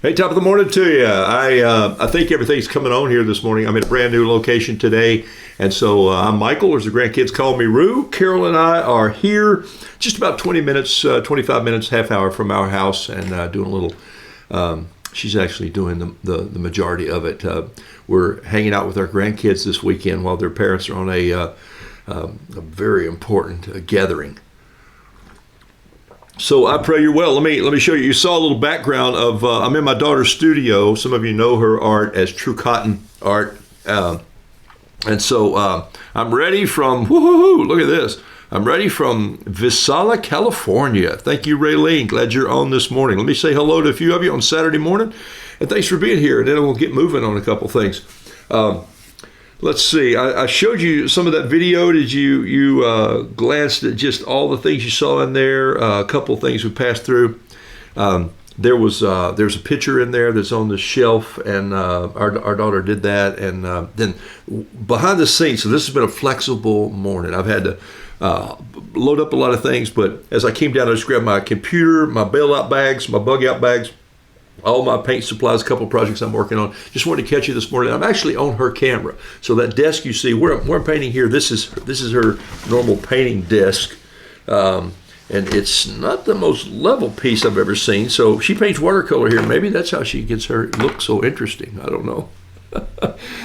Hey, top of the morning to you. I think everything's coming on here this morning. I'm at a brand new location today. And so I'm Michael, or as the grandkids call me, Roo. Carol and I are here just about 20 minutes, 25 minutes, half hour from our house, and doing a little, she's actually doing the majority of it. We're hanging out with our grandkids this weekend while their parents are on a very important gathering. So I pray you're well. Let me show you. You saw a little background of, I'm in my daughter's studio. Some of you know her art as True Cotton Art. And so I'm ready from, look at this. I'm ready from Visalia, California. Thank you, Raylene. Glad you're on this morning. Let me say hello to a few of you on Saturday morning. And thanks for being here. And then we'll get moving on a couple things. Let's see. I showed you some of that video. Did you glanced at just all the things you saw in there? A couple of things we passed through. There's a picture in there that's on the shelf, and our daughter did that. And then behind the scenes, so this has been a flexible morning. I've had to load up a lot of things, but as I came down, I just grabbed my computer, my bailout bags, my bug out bags, all my paint supplies, a couple of projects I'm working on. Just wanted to catch you this morning. I'm actually on her camera. So that desk you see, where I'm painting here, this is her normal painting desk. And it's not the most level piece I've ever seen. So she paints watercolor here. Maybe that's how she gets her look so interesting. I don't know.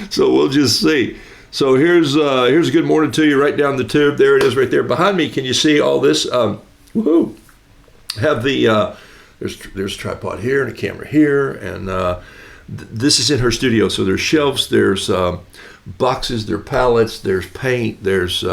So we'll just see. So here's a good morning to you right down the tube. There it is right there. Behind me, can you see all this? Woohoo! Have the... There's a tripod here and a camera here, and this is in her studio. So there's shelves, there's boxes, there's pallets, there's paint, there's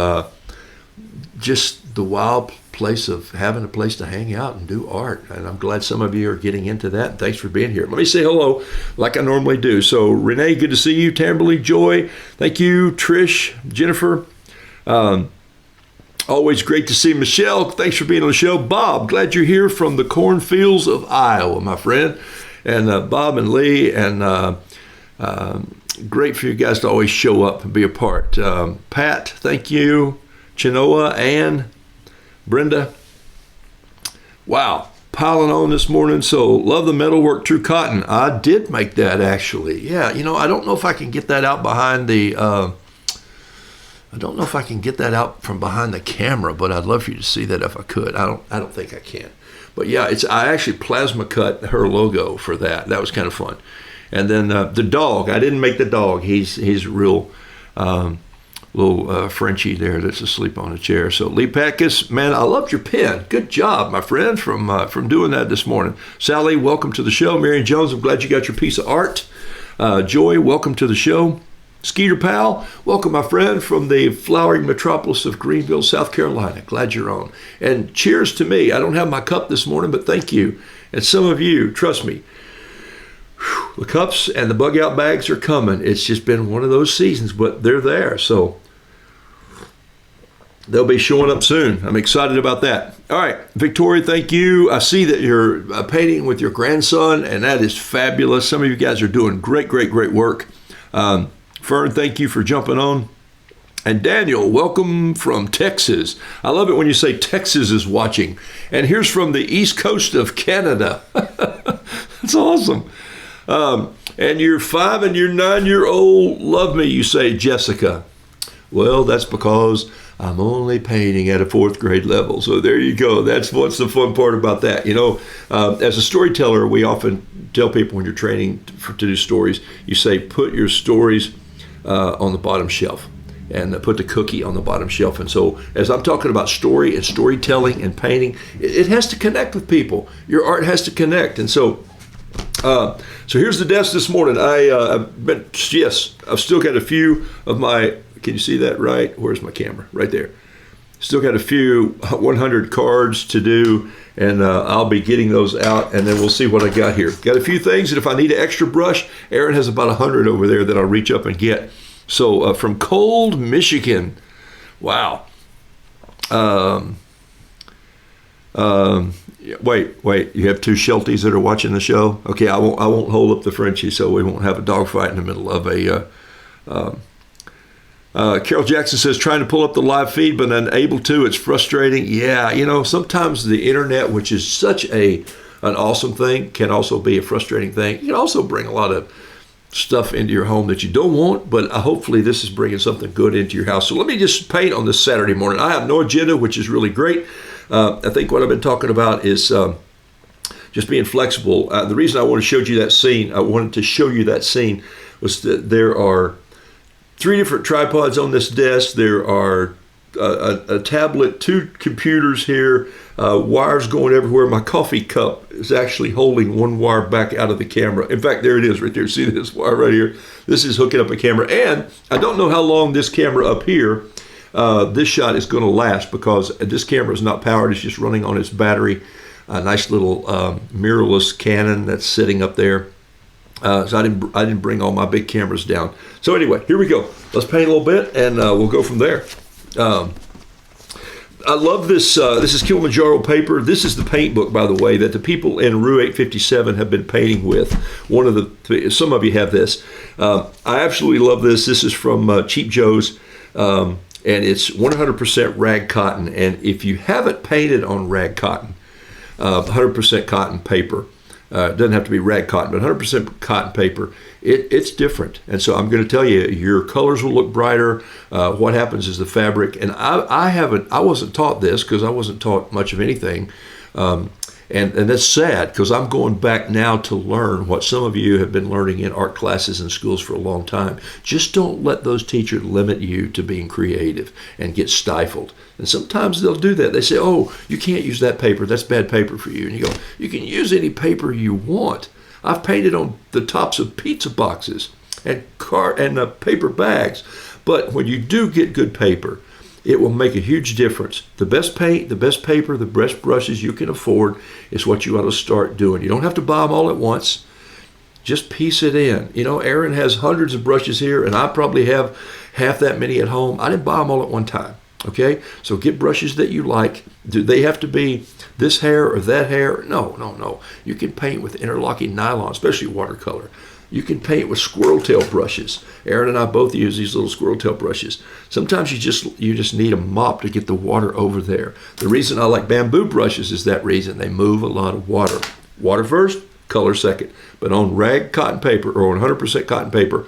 just the wild place of having a place to hang out and do art. And I'm glad some of you are getting into that. Thanks for being here. Let me say hello like I normally do. So Renee, good to see you. Tamberly, Joy, thank you. Trish, Jennifer. Always great to see Michelle. Thanks for being on the show. Bob, glad you're here from the cornfields of Iowa, my friend. And Bob and Lee, and great for you guys to always show up and be a part. Pat, thank you. Chenoa, Ann, Brenda. Wow, piling on this morning. So love the metalwork True Cotton. I did make that actually. Yeah, I don't know if I can get that out behind the... I don't know if I can get that out from behind the camera, but I'd love for you to see that if I could. I don't think I can. But yeah, I actually plasma cut her logo for that. That was kind of fun. And then the dog, I didn't make the dog. He's real little Frenchie there that's asleep on a chair. So Lee Packus, man, I loved your pen. Good job, my friend, from doing that this morning. Sally, welcome to the show. Marion Jones, I'm glad you got your piece of art. Joy, welcome to the show. Skeeter Powell, welcome, my friend, from the flowering metropolis of Greenville, South Carolina. Glad you're on. And cheers to me. I don't have my cup this morning, but thank you. And some of you, trust me, the cups and the bug out bags are coming. It's just been one of those seasons, but they're there. So they'll be showing up soon. I'm excited about that. All right, Victoria, thank you. I see that you're painting with your grandson, and that is fabulous. Some of you guys are doing great work. Fern, thank you for jumping on. And Daniel, welcome from Texas. I love it when you say Texas is watching. And here's from the east coast of Canada. That's awesome. And your 5 and your 9-year-old love me, you say, Jessica. Well, that's because I'm only painting at a 4th grade level. So there you go. That's what's the fun part about that. As a storyteller, we often tell people when you're training to do stories, you say, put your stories on the bottom shelf, and put the cookie on the bottom shelf. And so as I'm talking about story and storytelling and painting, it has to connect with people. Your art has to connect. And so here's the desk this morning. I've still got a few of my, can you see that right? Where's my camera? Right there. Still got a few 100 cards to do, and I'll be getting those out, and then we'll see what I got here. Got a few things, and if I need an extra brush, Aaron has about 100 over there that I'll reach up and get. So from Cold, Michigan. Wow. Wait, you have 2 Shelties that are watching the show? Okay, I won't hold up the Frenchie, so we won't have a dogfight in the middle of a... Carol Jackson says, trying to pull up the live feed, but unable to. It's frustrating. Yeah, sometimes the internet, which is such a an awesome thing, can also be a frustrating thing. It can also bring a lot of stuff into your home that you don't want, but hopefully this is bringing something good into your house. So let me just paint on this Saturday morning. I have no agenda, which is really great. I think what I've been talking about is just being flexible. The reason I wanted to show you that scene was that there are 3 different tripods on this desk. There are a tablet, 2 computers here, wires going everywhere. My coffee cup is actually holding one wire back out of the camera. In fact, there it is right there. See this wire right here? This is hooking up a camera. And I don't know how long this camera up here, this shot is going to last, because this camera is not powered. It's just running on its battery. A nice little mirrorless Canon that's sitting up there. So I didn't bring all my big cameras down. So anyway, here we go. Let's paint a little bit, and we'll go from there. I love this. This is Kilimanjaro paper. This is the paint book, by the way, that the people in Rue 857 have been painting with. Some of you have this. I absolutely love this. This is from Cheap Joe's, and it's 100% rag cotton. And if you haven't painted on rag cotton, 100% cotton paper, it doesn't have to be rag cotton, but 100% cotton paper, it's different. And so I'm going to tell you, your colors will look brighter. What happens is the fabric, and I wasn't taught this, because I wasn't taught much of anything. And that's sad, because I'm going back now to learn what some of you have been learning in art classes in schools for a long time. Just don't let those teachers limit you to being creative and get stifled. And sometimes they'll do that. They say, oh, you can't use that paper. That's bad paper for you. And you go, you can use any paper you want. I've painted on the tops of pizza boxes and paper bags. But when you do get good paper, it will make a huge difference. The best paint, the best paper, the best brushes you can afford is what you ought to start doing. You don't have to buy them all at once. Just piece it in. You know, Aaron has hundreds of brushes here, and I probably have half that many at home. I didn't buy them all at one time. Okay, so get brushes that you like. Do they have to be this hair or that hair? No. You can paint with interlocking nylon, especially watercolor. You can paint with squirrel tail brushes. Aaron and I both use these little squirrel tail brushes. Sometimes you just need a mop to get the water over there. The reason I like bamboo brushes is that reason. They move a lot of water. Water first, color second. But on rag cotton paper, or on 100% cotton paper,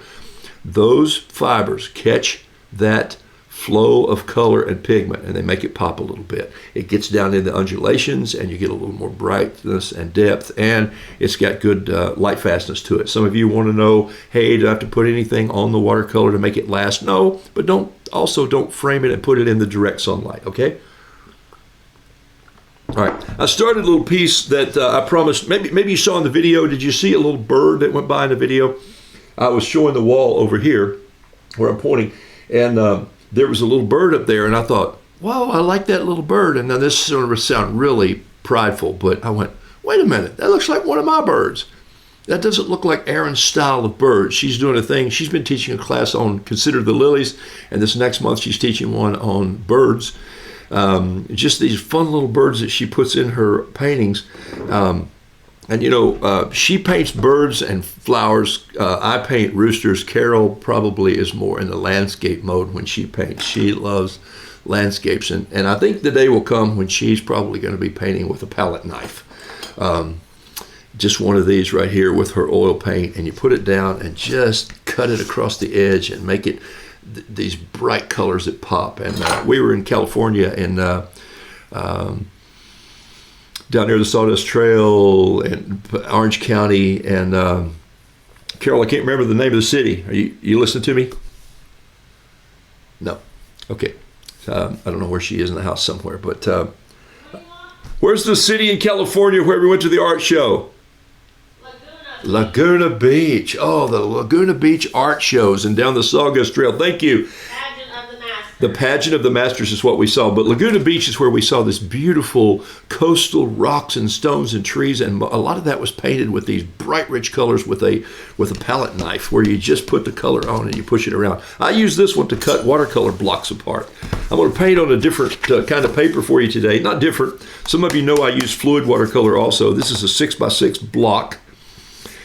those fibers catch that flow of color and pigment, and they make it pop a little bit. It gets down in the undulations, and you get a little more brightness and depth, and it's got good light fastness to it. Some of you want to know, hey, do I have to put anything on the watercolor to make it last? No, but don't frame it and put it in the direct sunlight, okay? All right, I started a little piece that I promised. Maybe you saw in the video. Did you see a little bird that went by in the video? I was showing the wall over here where I'm pointing, and there was a little bird up there, and I thought, wow, I like that little bird. And now this is going to sound really prideful, but I went, wait a minute, that looks like one of my birds. That doesn't look like Erin's style of bird. She's doing a thing. She's been teaching a class on Consider the Lilies, and this next month she's teaching one on birds. Just these fun little birds that she puts in her paintings. And you know, she paints birds and flowers. I paint roosters. Carol probably is more in the landscape mode when she paints. She loves landscapes. And I think the day will come when she's probably going to be painting with a palette knife. Just one of these right here with her oil paint. And you put it down and just cut it across the edge and make it these bright colors that pop. And we were in California in down near the Sawdust Trail in Orange County, and Carol, I can't remember the name of the city. Are you listening to me? No. Okay. I don't know where she is in the house somewhere, but where's the city in California where we went to the art show? Laguna Beach. Oh, the Laguna Beach art shows and down the Sawdust Trail. Thank you. The Pageant of the Masters is what we saw, but Laguna Beach is where we saw this beautiful coastal rocks and stones and trees, and a lot of that was painted with these bright, rich colors with a palette knife, where you just put the color on and you push it around. I use this one to cut watercolor blocks apart. I'm going to paint on a different kind of paper for you today. Not different. Some of you know I use fluid watercolor also. This is a 6x6 block.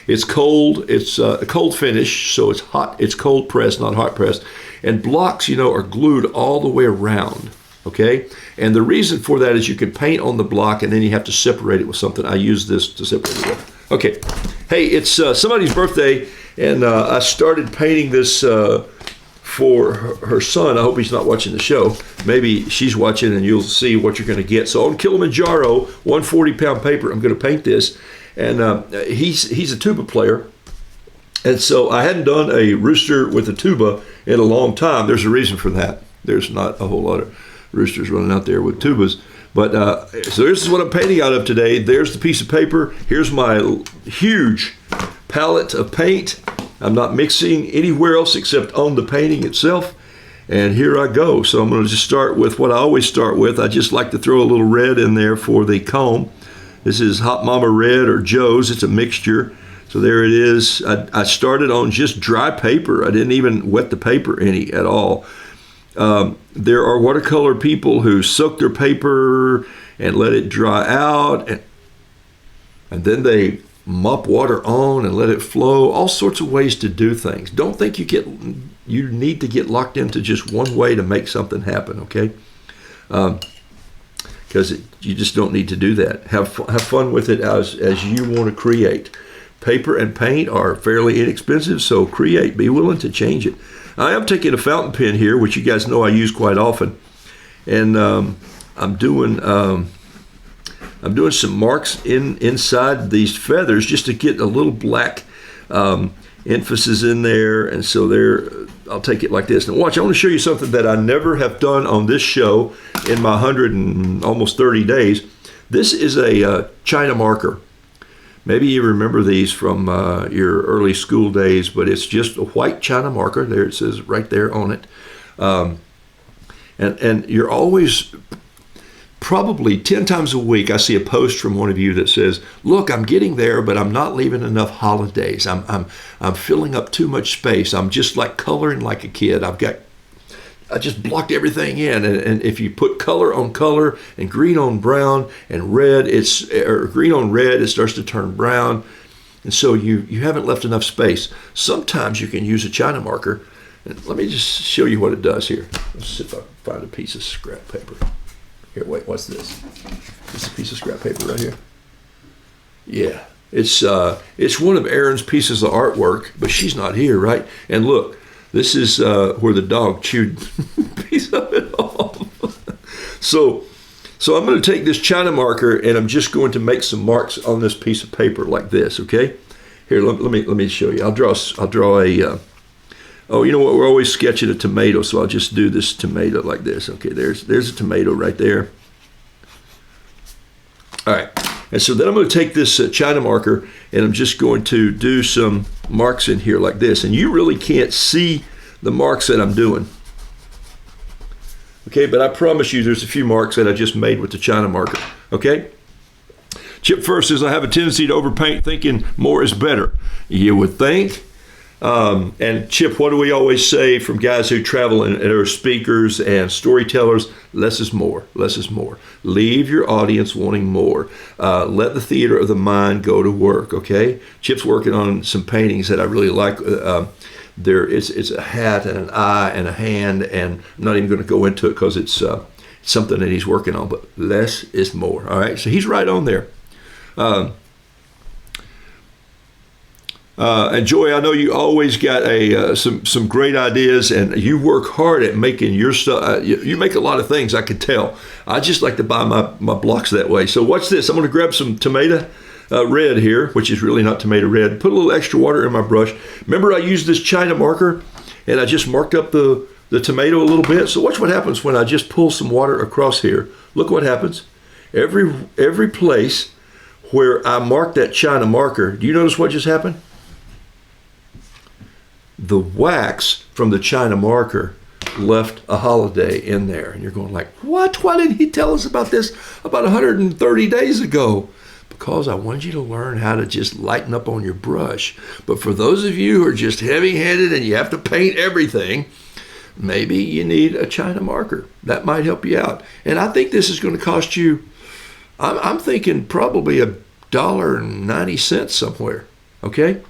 It's cold. It's a cold finish, so it's hot. It's cold pressed, not hot pressed. And blocks, you know, are glued all the way around, okay? And the reason for that is you can paint on the block and then you have to separate it with something. I use this to separate it with. Okay, hey, it's somebody's birthday, and I started painting this for her son. I hope he's not watching the show. Maybe she's watching and you'll see what you're going to get. So on Kilimanjaro, 140-pound paper, I'm going to paint this. And he's a tuba player. And so I hadn't done a rooster with a tuba in a long time. There's a reason for that. There's not a whole lot of roosters running out there with tubas. But so this is what I'm painting out of today. There's the piece of paper. Here's my huge palette of paint. I'm not mixing anywhere else except on the painting itself. And here I go. So I'm going to just start with what I always start with. I just like to throw a little red in there for the comb. This is Hot Mama Red or Joe's. It's a mixture. So there it is. I started on just dry paper. I didn't even wet the paper any at all. There are watercolor people who soak their paper and let it dry out. And then they mop water on and let it flow. All sorts of ways to do things. Don't think you need to get locked into just one way to make something happen, okay? Because you just don't need to do that. Have fun with it as you want to create. Paper and paint are fairly inexpensive, so create. Be willing to change it. I am taking a fountain pen here, which you guys know I use quite often, and I'm doing some marks inside these feathers just to get a little black emphasis in there. And so there, I'll take it like this. Now watch, I want to show you something that I never have done on this show in my 100 and almost 30 days. This is a China marker. Maybe you remember these from your early school days, but it's just a white China marker. There it says right there on it. And you're always, probably 10 times a week, I see a post from one of you that says, look, I'm getting there, but I'm not leaving enough holidays. I'm filling up too much space. I'm just like coloring like a kid. I just blocked everything in, and if you put color on color and green on brown and red, green on red, it starts to turn brown, and so you haven't left enough space. Sometimes you can use a China marker, and let me just show you what it does here. Let's see if I can find a piece of scrap paper. Here, wait, what's this? It's a piece of scrap paper right here. Yeah, it's one of Erin's pieces of artwork, but she's not here, right? And look. This is where the dog chewed a piece of it off. So I'm going to take this China marker and I'm just going to make some marks on this piece of paper like this, okay? Here, let me show you. I'll draw a, oh, you know what? We're always sketching a tomato, so I'll just do this tomato like this. Okay, there's a tomato right there. All right. And so then I'm going to take this China marker and I'm just going to do some marks in here like this. And you really can't see the marks that I'm doing. Okay, but I promise you there's a few marks that I just made with the China marker. Okay? Chip first says, I have a tendency to overpaint thinking more is better. You would think. And Chip, what do we always say from guys who travel and are speakers and storytellers? Less is more. Less is more. Leave your audience wanting more. Let the theater of the mind go to work. Okay. Chip's working on some paintings that I really like. It's a hat and an eye and a hand, and I'm not even going to go into it because it's something that he's working on. But less is more. All right. So he's right on there. And Joy, I know you always got some great ideas, and you work hard at making your stuff. You make a lot of things, I could tell. I just like to buy my blocks that way. So watch this. I'm going to grab some tomato red here, which is really not tomato red. Put a little extra water in my brush. Remember, I used this China marker, and I just marked up the tomato a little bit. So watch what happens when I just pull some water across here. Look what happens. Every place where I marked that China marker, do you notice what just happened? The wax from the China marker left a holiday in there. And you're going like, what? Why didn't he tell us about this about 130 days ago? Because I wanted you to learn how to just lighten up on your brush. But for those of you who are just heavy-handed and you have to paint everything, maybe you need a China marker. That might help you out. And I think this is going to cost you, I'm thinking probably $1.90 somewhere. Okay?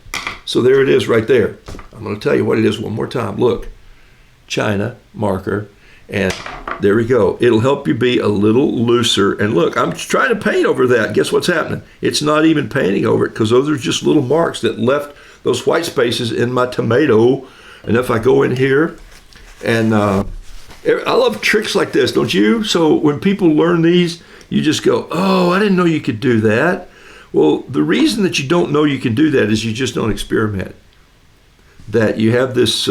So there it is right there. I'm going to tell you what it is one more time. Look, China marker, and There we go. It'll help you be a little looser. And look, I'm trying to paint over that. Guess what's happening? It's not even painting over it because those are just little marks that left those white spaces in my tomato. And if I go in here and I love tricks like this, don't you? So when people learn these, you just go, oh, I didn't know you could do that. Well, the reason that you don't know you can do that is you just don't experiment. That you have this...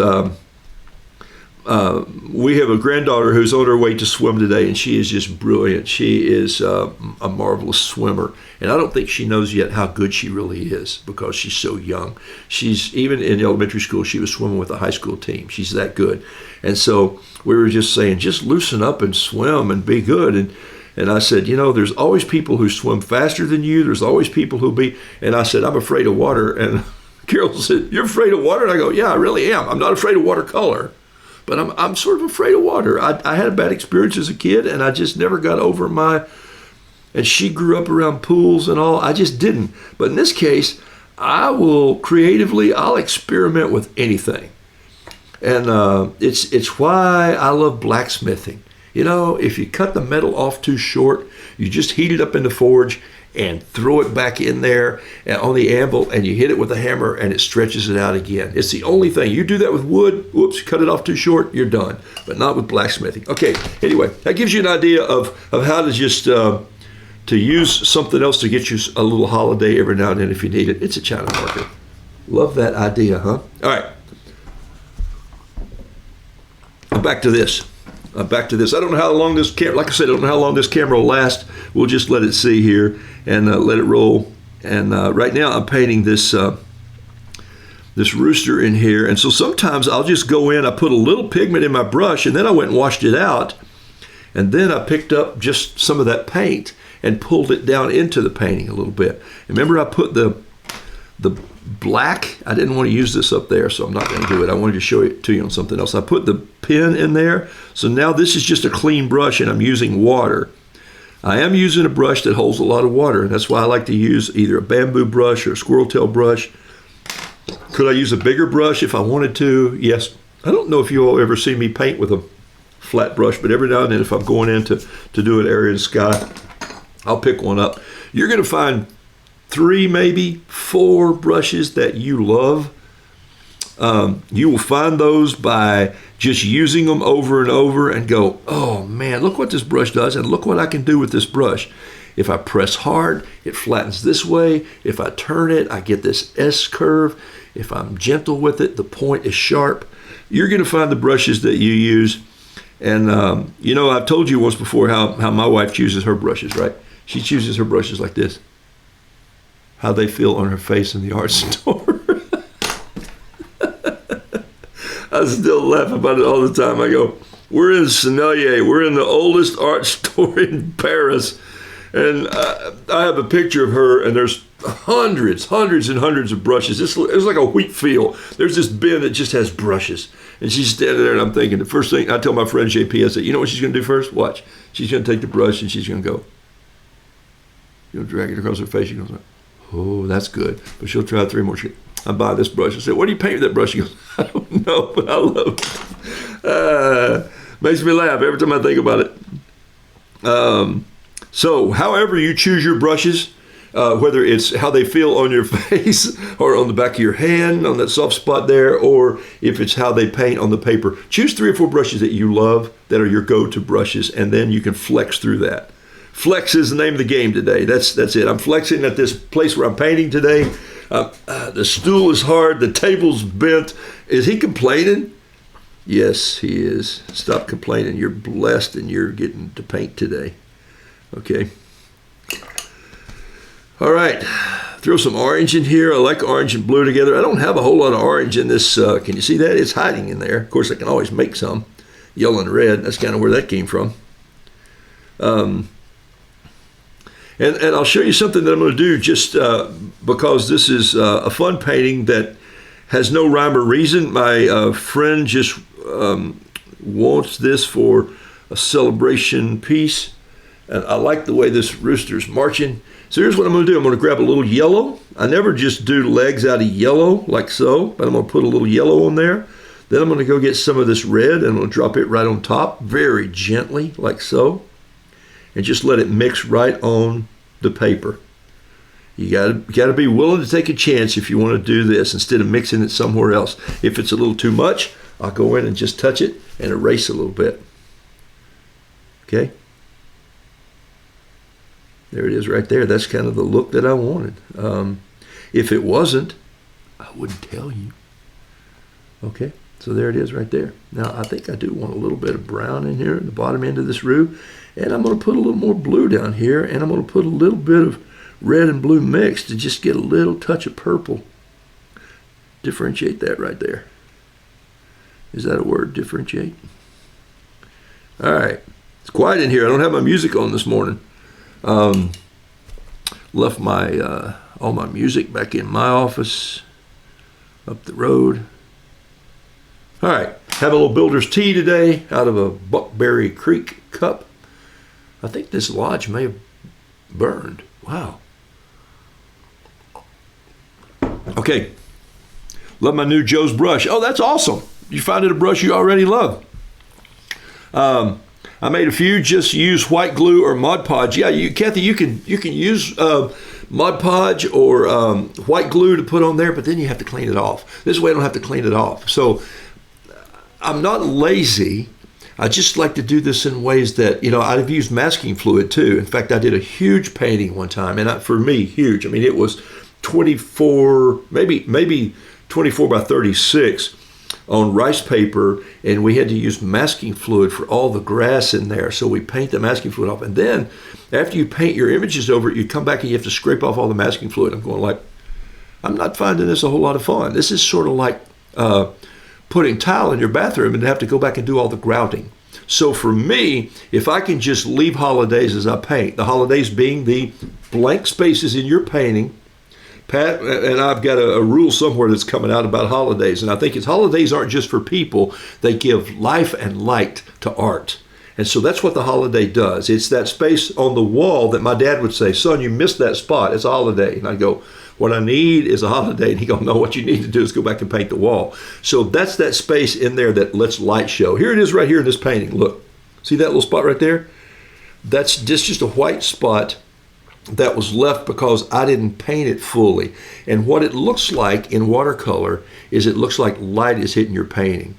we have a granddaughter who's on her way to swim today, and she is just brilliant. She is a marvelous swimmer, and I don't think she knows yet how good she really is because she's so young. She's even in elementary school, she was swimming with a high school team. She's that good. And so we were just saying, just loosen up and swim and be good. And I said, there's always people who swim faster than you. There's always people who be, and I said, I'm afraid of water. And Carol said, you're afraid of water? And I go, yeah, I really am. I'm not afraid of watercolor. But I'm sort of afraid of water. I had a bad experience as a kid, and I just never got over and she grew up around pools and all. I just didn't. But in this case, I'll experiment with anything. And it's why I love blacksmithing. If you cut the metal off too short, you just heat it up in the forge and throw it back in there and on the anvil, and you hit it with a hammer and it stretches it out again. It's the only thing. You do that with wood, whoops, cut it off too short, you're done. But not with blacksmithing. Okay, anyway, that gives you an idea of how to just to use something else to get you a little holiday every now and then if you need it. It's a China marker. Love that idea, huh? All right. Back to this. I don't know how long this camera, like I said, I don't know how long this camera will last. We'll just let it see here and let it roll. And right now I'm painting this rooster in here. And so sometimes I'll just go in, I put a little pigment in my brush, and then I went and washed it out. And then I picked up just some of that paint and pulled it down into the painting a little bit. Remember, I put the black, I didn't want to use this up there, so I'm not going to do it. I wanted to show it to you on something else. I put the pen in there, so now this is just a clean brush, and I'm using water. I am using a brush that holds a lot of water, and that's why I like to use either a bamboo brush or a squirrel tail brush. Could I use a bigger brush if I wanted to? Yes. I don't know if you all ever see me paint with a flat brush, but every now and then if I'm going in to do an area of the sky, I'll pick one up. You're going to find 3, maybe 4 brushes that you love. You will find those by just using them over and over and go, oh man, look what this brush does and look what I can do with this brush. If I press hard, it flattens this way. If I turn it, I get this S curve. If I'm gentle with it, the point is sharp. You're going to find the brushes that you use. And I've told you once before how my wife chooses her brushes, right? She chooses her brushes like this. How they feel on her face in the art store. I still laugh about it all the time. I go, we're in Sennelier. We're in the oldest art store in Paris. And I have a picture of her, and there's hundreds and hundreds of brushes. It's like a wheat field. There's this bin that just has brushes. And she's standing there, and I'm thinking, the first thing I tell my friend JP, I say, you know what she's going to do first? Watch. She's going to take the brush, and she's going to go, drag it across her face. She goes, oh, that's good. But she'll try 3 more. I buy this brush. I say, what do you paint with that brush? She goes, I don't know, but I love it. Makes me laugh every time I think about it. So however you choose your brushes, whether it's how they feel on your face or on the back of your hand, on that soft spot there, or if it's how they paint on the paper, choose 3 or 4 brushes that you love that are your go-to brushes, and then you can flex through that. Flex is the name of the game today. That's it. I'm flexing at this place where I'm painting today. The stool is hard. The table's bent. Is he complaining? Yes, he is. Stop complaining. You're blessed and you're getting to paint today. Okay. All right. Throw some orange in here. I like orange and blue together. I don't have a whole lot of orange in this. Can you see that? It's hiding in there. Of course, I can always make some. Yellow and red. That's kind of where that came from. And I'll show you something that I'm going to do just because this is a fun painting that has no rhyme or reason. My friend just wants this for a celebration piece. And I like the way this rooster's marching. So here's what I'm going to do. I'm going to grab a little yellow. I never just do legs out of yellow like so, but I'm going to put a little yellow on there. Then I'm going to go get some of this red and I'm going to drop it right on top, very gently, like so. And just let it mix right on the paper. You got to be willing to take a chance if you want to do this instead of mixing it somewhere else. If it's a little too much, I'll go in and just touch it and erase a little bit. Okay? There it is right there. That's kind of the look that I wanted. If it wasn't, I wouldn't tell you. Okay? So there it is right there. Now, I think I do want a little bit of brown in here at the bottom end of this roux. And I'm going to put a little more blue down here. And I'm going to put a little bit of red and blue mixed to just get a little touch of purple. Differentiate that right there. Is that a word, differentiate? All right. It's quiet in here. I don't have my music on this morning. Left my all my music back in my office up the road. All right. Have a little builder's tea today out of a Buckberry Creek cup. I think this lodge may have burned. Wow. Okay. Love my new Joe's brush. Oh, that's awesome. You found it a brush you already love. I made a few. Just use white glue or Mod Podge. Yeah, Kathy, you can use Mod Podge or white glue to put on there, but then you have to clean it off. This way I don't have to clean it off. So I'm not lazy. I just like to do this in ways that, I've used masking fluid too. In fact, I did a huge painting one time, and for me, huge. I mean, it was 24, maybe 24 by 36 on rice paper, and we had to use masking fluid for all the grass in there. So we paint the masking fluid off, and then after you paint your images over it, you come back and you have to scrape off all the masking fluid. I'm going like, I'm not finding this a whole lot of fun. This is sort of like putting tile in your bathroom and have to go back and do all the grouting. So for me, if I can just leave holidays as I paint, the holidays being the blank spaces in your painting. Pat and I've got a rule somewhere that's coming out about holidays, and I think holidays aren't just for people. They give life and light to art. And so that's what the holiday does. It's that space on the wall that my dad would say, son, you missed that spot. It's a holiday. And I go, what I need is a holiday. And he go, no, what you need to do is go back and paint the wall. So that's that space in there that lets light show. Here it is right here in this painting. Look, see that little spot right there? That's just a white spot that was left because I didn't paint it fully. And what it looks like in watercolor is it looks like light is hitting your painting.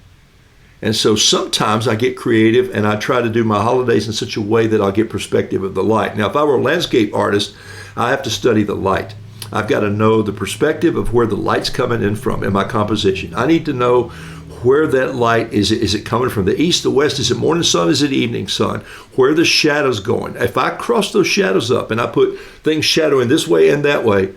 And so sometimes I get creative and I try to do my holidays in such a way that I'll get perspective of the light. Now, if I were a landscape artist, I have to study the light. I've got to know the perspective of where the light's coming in from in my composition. I need to know where that light is. Is it coming from the east, the west? Is it morning sun? Is it evening sun? Where are the shadows going? If I cross those shadows up and I put things shadowing this way and that way,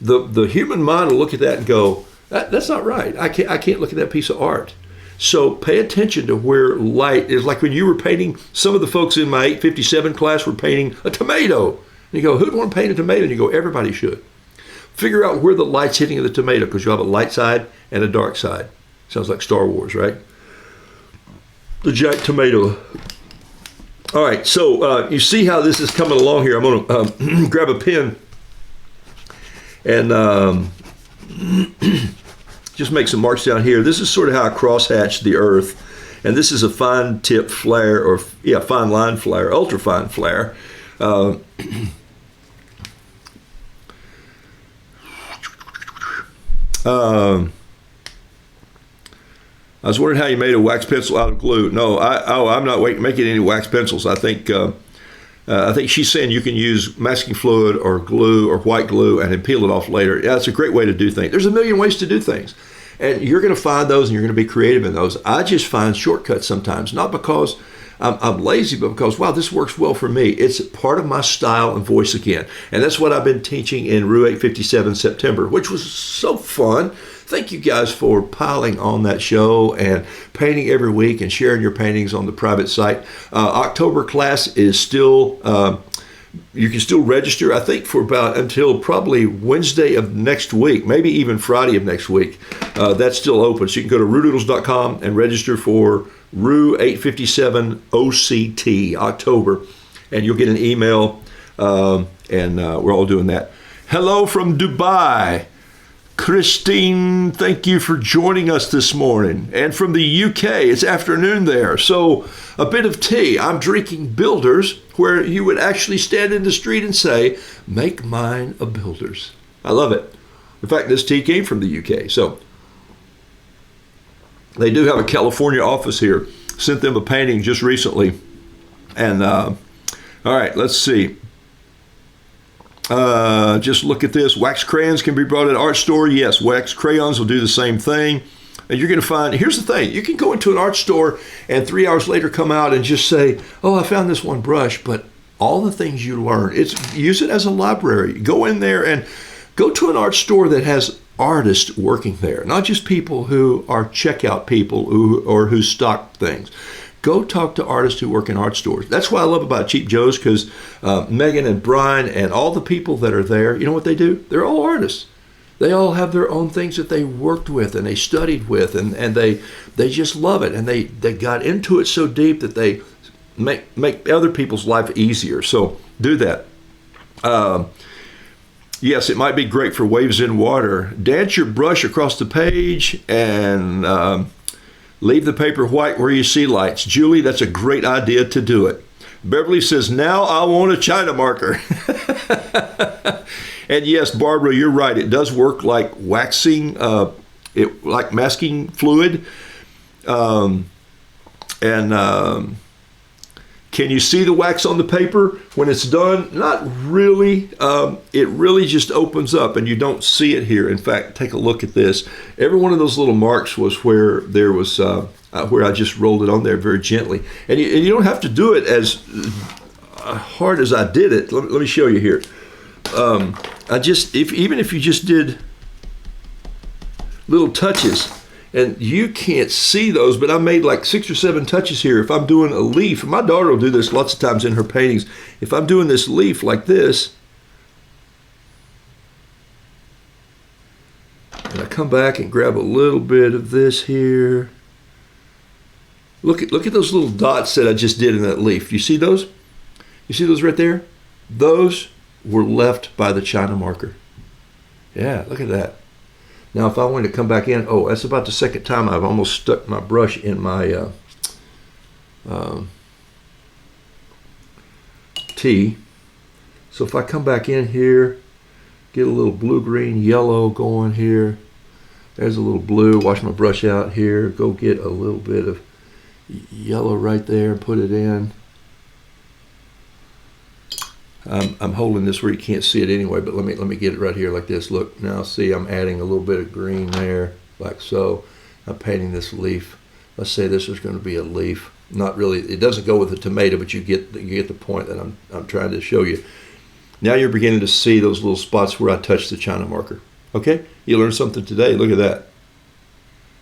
the human mind will look at that and go, that's not right. I can't look at that piece of art. So pay attention to where light is. Like when you were painting, some of the folks in my 857 class were painting a tomato. And you go, who'd want to paint a tomato? And you go, everybody should. Figure out where the light's hitting the tomato, because you'll have a light side and a dark side. Sounds like Star Wars, right? The giant tomato. All right, so you see how this is coming along here. I'm going to grab a pen and just make some marks down here. This is sort of how I crosshatch the earth. And this is a fine tip flare, or fine line flare, ultra fine flare. I was wondering how you made a wax pencil out of glue. No, I'm not making any wax pencils. I think she's saying you can use masking fluid or glue or white glue and then peel it off later. Yeah, it's a great way to do things. There's a million ways to do things. And you're going to find those and you're going to be creative in those. I just find shortcuts sometimes, not because I'm lazy, but because, wow, this works well for me. It's part of my style and voice again. And that's what I've been teaching in Rue 857 September, which was so fun. Thank you guys for piling on that show and painting every week and sharing your paintings on the private site. October class is still, you can still register, I think, for about until probably Wednesday of next week, maybe even Friday of next week. That's still open. So you can go to roodoodles.com and register for Rue 857 OCT, October, and you'll get an email, and we're all doing that. Hello from Dubai. Christine, thank you for joining us this morning. And from the UK, it's afternoon there. So a bit of tea. I'm drinking Builders, where you would actually stand in the street and say, make mine a Builders. I love it. In fact, this tea came from the UK. So they do have a California office here. Sent them a painting just recently. And all right, let's see. Just look at this. Wax crayons can be brought at an art store. Yes, wax crayons will do the same thing. And you're going to find, here's the thing, you can go into an art store and 3 hours later come out and just say, oh, I found this one brush, but all the things you learn, use it as a library. Go in there and go to an art store that has artists working there, not just people who are checkout people who stock things. Go talk to artists who work in art stores. That's what I love about Cheap Joe's, because Megan and Brian and all the people that are there, you know what they do? They're all artists. They all have their own things that they worked with and they studied with, and they just love it. And they got into it so deep that they make other people's life easier. So do that. Yes, it might be great for waves in water. Dance your brush across the page and leave the paper white where you see lights. Julie, that's a great idea to do it. Beverly says, now I want a China marker. And yes, Barbara, you're right. It does work like waxing, like masking fluid. Can you see the wax on the paper when it's done? Not really. It really just opens up and you don't see it here. In fact, take a look at this. Every one of those little marks was where there was, where I just rolled it on there very gently. And you don't have to do it as hard as I did it. Let me show you here. Even if you just did little touches, and you can't see those, but I made like 6 or 7 touches here. If I'm doing a leaf, my daughter will do this lots of times in her paintings. If I'm doing this leaf like this, and I come back and grab a little bit of this here. Look at those little dots that I just did in that leaf. You see those? You see those right there? Those were left by the China marker. Yeah, look at that. Now, if I wanted to come back in, oh, that's about the second time I've almost stuck my brush in my tea. So if I come back in here, get a little blue, green, yellow going here. There's a little blue. Wash my brush out here. Go get a little bit of yellow right there and put it in. I'm holding this where you can't see it anyway, but let me get it right here like this. Look, now see, I'm adding a little bit of green there, like so. I'm painting this leaf. Let's say this is going to be a leaf. Not really, it doesn't go with the tomato, but you get the point that I'm trying to show you. Now you're beginning to see those little spots where I touched the China marker. Okay, you learned something today. Look at that.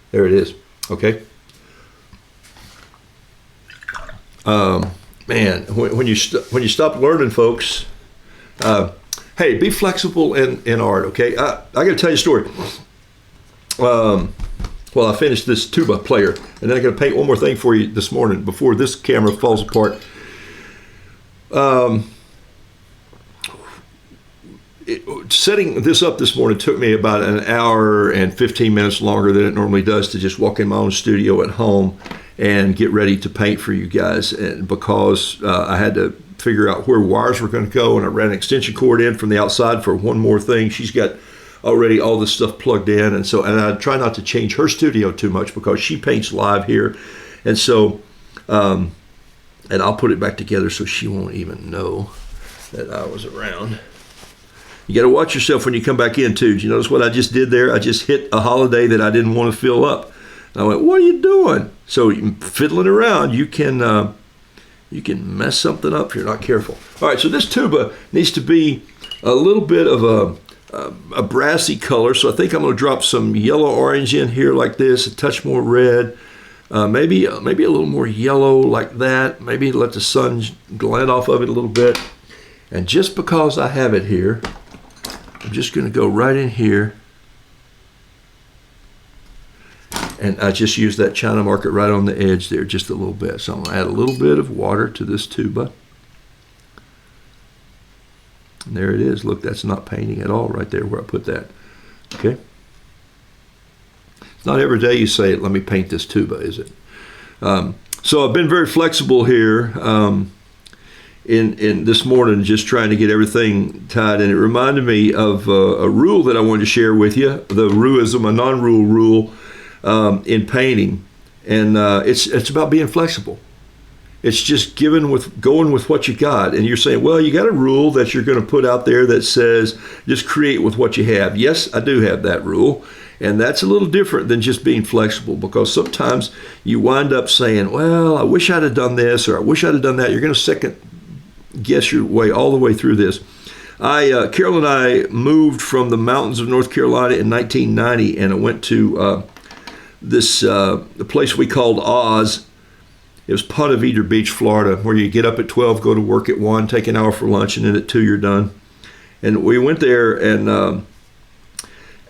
There it is. Okay. Man, when you stop learning, folks, hey, be flexible in art, okay? I got to tell you a story. Well, I finished this tuba player, and then I got to paint one more thing for you this morning before this camera falls apart. Setting this up this morning took me about an hour and 15 minutes longer than it normally does to just walk in my own studio at home and get ready to paint for you guys, and because I had to figure out where wires were going to go, and I ran an extension cord in from the outside for one more thing. She's got already all this stuff plugged in, and I try not to change her studio too much because she paints live here, and so and I'll put it back together so she won't even know that I was around. You got to watch yourself when you come back in too. Did you notice what I just did there? I just hit a holiday that I didn't want to fill up. I went, what are you doing? So fiddling around, you can mess something up if you're not careful. All right, so this tuba needs to be a little bit of a brassy color. So I think I'm going to drop some yellow orange in here like this, a touch more red, maybe a little more yellow like that. Maybe let the sun glint off of it a little bit. And just because I have it here, I'm just going to go right in here. And I just use that China marker right on the edge there, just a little bit. So I'm going to add a little bit of water to this tuba. And there it is. Look, that's not painting at all right there where I put that. Okay. Not every day you say, let me paint this tuba, is it? So I've been very flexible here in this morning, just trying to get everything tied. And it reminded me of a rule that I wanted to share with you, the rooism, a non-rule rule in painting. And it's about being flexible. It's just going with what you got. And you're saying, well, you got a rule that you're going to put out there that says just create with what you have. Yes, I do have that rule. And that's a little different than just being flexible, because sometimes you wind up saying, well, I wish I'd have done this, or I wish I'd have done that. You're going to second guess your way all the way through this. Carol and I moved from the mountains of North Carolina in 1990, and I went to the place we called Oz. It was Ponte Vedra Beach, Florida, where you get up at 12, go to work at 1, take an hour for lunch, and then at 2 you're done. And we went there, and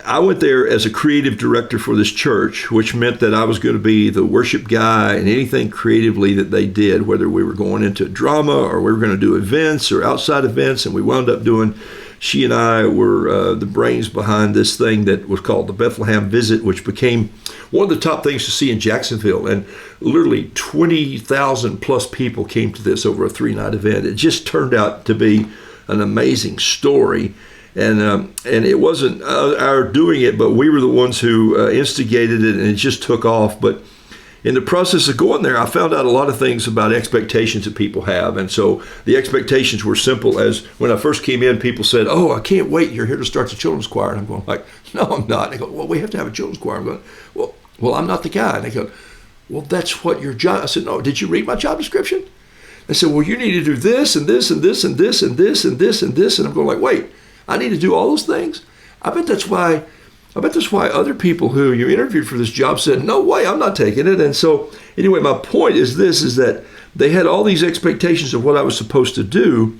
I went there as a creative director for this church, which meant that I was going to be the worship guy and anything creatively that they did, whether we were going into drama or we were going to do events or outside events. And we wound up she and I were the brains behind this thing that was called the Bethlehem Visit, which became one of the top things to see in Jacksonville. And literally 20,000 plus people came to this over a 3-night event. It just turned out to be an amazing story. And it wasn't our doing it, but we were the ones who instigated it, and it just took off. But in the process of going there, I found out a lot of things about expectations that people have. And so the expectations were simple as when I first came in, people said, oh, I can't wait. You're here to start the children's choir. And I'm going like, no, I'm not. And they go, well, we have to have a children's choir. I'm going, well, I'm not the guy. And they go, well, that's what your job. I said, no, did you read my job description? They said, well, you need to do this and this and this and this and this and this and this. And I'm going like, wait, I need to do all those things? I bet that's why other people who you interviewed for this job said, no way, I'm not taking it. And so anyway, my point is that they had all these expectations of what I was supposed to do.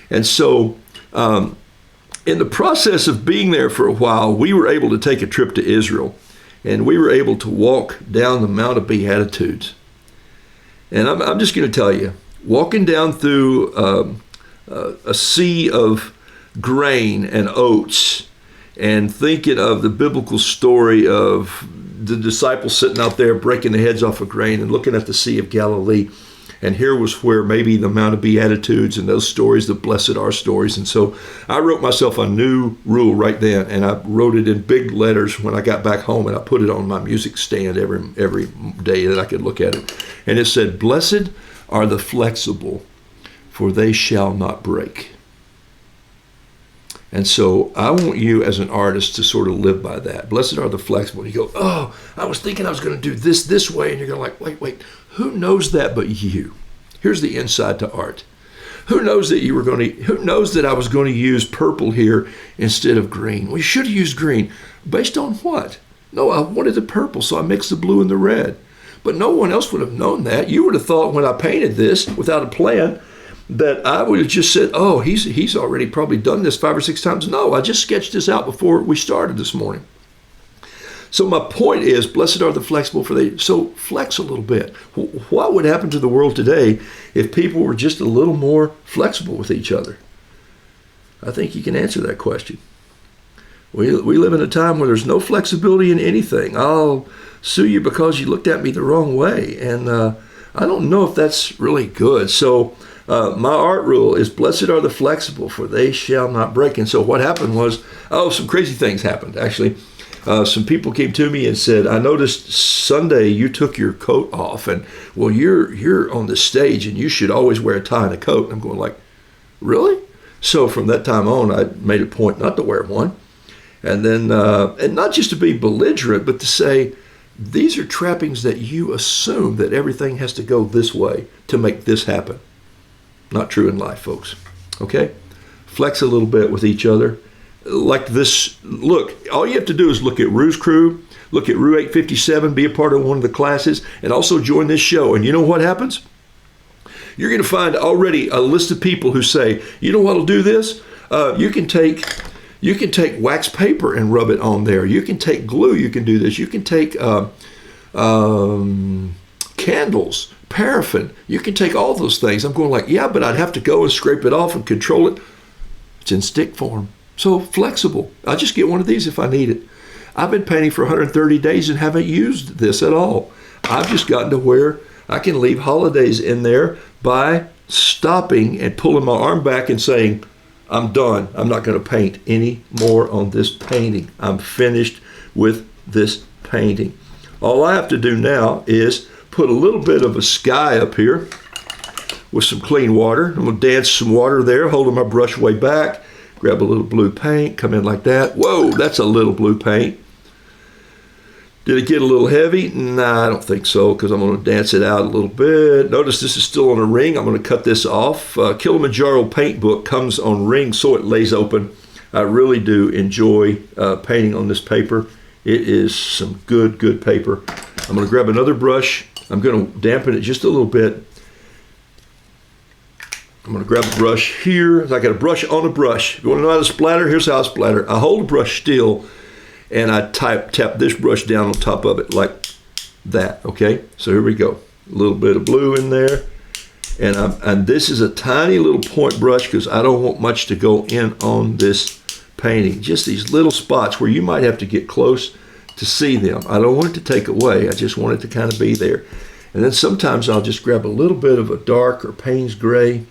And so in the process of being there for a while, we were able to take a trip to Israel, and we were able to walk down the Mount of Beatitudes. And I'm just going to tell you, walking down through a sea of grain and oats, and thinking of the biblical story of the disciples sitting out there breaking the heads off of grain and looking at the Sea of Galilee. And here was where maybe the Mount of Beatitudes and those stories, the blessed are stories. And so I wrote myself a new rule right then, and I wrote it in big letters when I got back home, and I put it on my music stand every day that I could look at it. And it said, blessed are the flexible, for they shall not break. And so I want you as an artist to sort of live by that. Blessed are the flexible. You go, oh, I was thinking I was going to do this way. And you're going like, wait, who knows that but you? Here's the inside to art. Who knows that I was going to use purple here instead of green? Well, you should have used green. Based on what? No, I wanted the purple, so I mixed the blue and the red. But no one else would have known that. You would have thought when I painted this without a plan that I would have just said, oh, he's already probably done this 5 or 6 times. No, I just sketched this out before we started this morning. So my point is, blessed are the flexible, for they, so flex a little bit. What would happen to the world today if people were just a little more flexible with each other? I think you can answer that question. We live in a time where there's no flexibility in anything. I'll sue you because you looked at me the wrong way. And I don't know if that's really good. So my art rule is, blessed are the flexible, for they shall not break. And so what happened was, some crazy things happened, actually. Some people came to me and said, I noticed Sunday you took your coat off, and well, you're on the stage and you should always wear a tie and a coat. And I'm going like, really? So from that time on, I made a point not to wear one. And then, and not just to be belligerent, but to say, these are trappings that you assume that everything has to go this way to make this happen. Not true in life, folks. Okay? Flex a little bit with each other. Like this, look, all you have to do is look at Roo's Crew, look at Roo 857, be a part of one of the classes, and also join this show. And you know what happens? You're going to find already a list of people who say, you know what will do this? You can take wax paper and rub it on there. You can take glue. You can do this. You can take candles, paraffin. You can take all those things. I'm going like, yeah, but I'd have to go and scrape it off and control it. It's in stick form. So flexible. I'll just get one of these if I need it. I've been painting for 130 days and haven't used this at all. I've just gotten to where I can leave holidays in there by stopping and pulling my arm back and saying, I'm done. I'm not going to paint any more on this painting. I'm finished with this painting. All I have to do now is put a little bit of a sky up here with some clean water. I'm going to dance some water there, holding my brush way back. Grab a little blue paint, come in like that. Whoa, that's a little blue paint. Did it get a little heavy? Nah, I don't think so, because I'm going to dance it out a little bit. Notice this is still on a ring. I'm going to cut this off. Kilimanjaro paint book comes on rings so it lays open. I really do enjoy painting on this paper. It is some good paper. I'm going to grab another brush. I'm going to dampen it just a little bit. I'm going to grab a brush here. I got a brush on a brush. If you want to know how to splatter, here's how I splatter. I hold the brush still, and I tap this brush down on top of it like that, okay? So here we go. A little bit of blue in there. And this is a tiny little point brush because I don't want much to go in on this painting. Just these little spots where you might have to get close to see them. I don't want it to take away. I just want it to kind of be there. And then sometimes I'll just grab a little bit of a dark or Payne's gray,